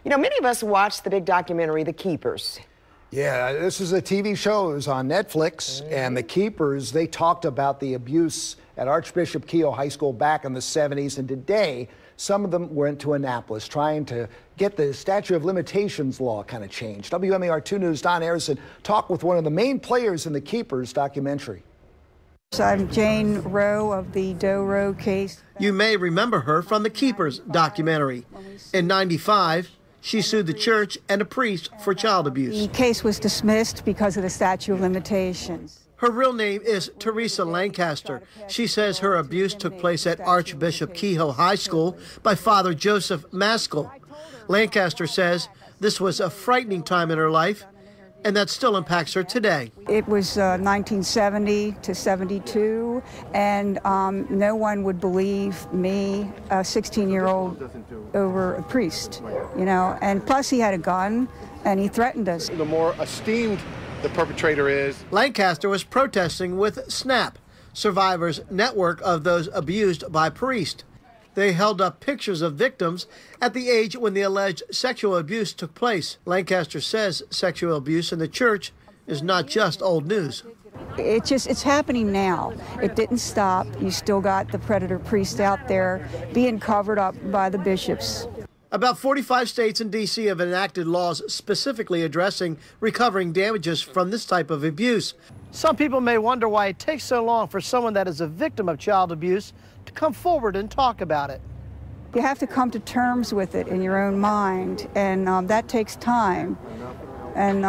You know, many of us watched the big documentary, The Keepers. Yeah, this is a TV show. It was on Netflix, and The Keepers, they talked about the abuse at Archbishop Keough High School back in the 70s, and today some of them went to Annapolis trying to get the Statute of Limitations law kind of changed. WMAR 2 News' Don Harrison talked with one of the main players in The Keepers documentary. I'm Jane Rowe of the Doe Rowe case. You may remember her from The Keepers documentary. In '95, she sued the church and a priest for child abuse. The case was dismissed because of the statute of limitations. Her real name is Teresa Lancaster. She says her abuse took place at Archbishop Keough High School by Father Joseph Maskell. Lancaster says this was a frightening time in her life, and that still impacts her today. It was 1970 to 72, and no one would believe me, a 16-year-old, over a priest, you know. And plus he had a gun, and he threatened us. The more esteemed the perpetrator is. Lancaster was protesting with SNAP, Survivors Network of those abused by priests. They held up pictures of victims at the age when the alleged sexual abuse took place. Lancaster says sexual abuse in the church is not just old news. It's happening now. It didn't stop. You still got the predator priests out there being covered up by the bishops. About 45 states and D.C. have enacted laws specifically addressing recovering damages from this type of abuse. Some people may wonder why it takes so long for someone that is a victim of child abuse to come forward and talk about it. You have to come to terms with it in your own mind, and that takes time. And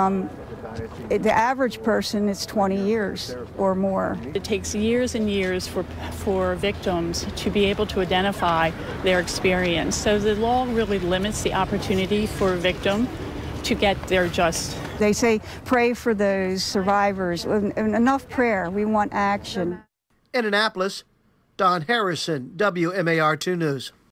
the average person, it's 20 years or more. It takes years and years for victims to be able to identify their experience. So the law really limits the opportunity for a victim to get their just. They say pray for those survivors. Enough prayer. We want action. In Annapolis, Don Harrison, WMAR 2 News.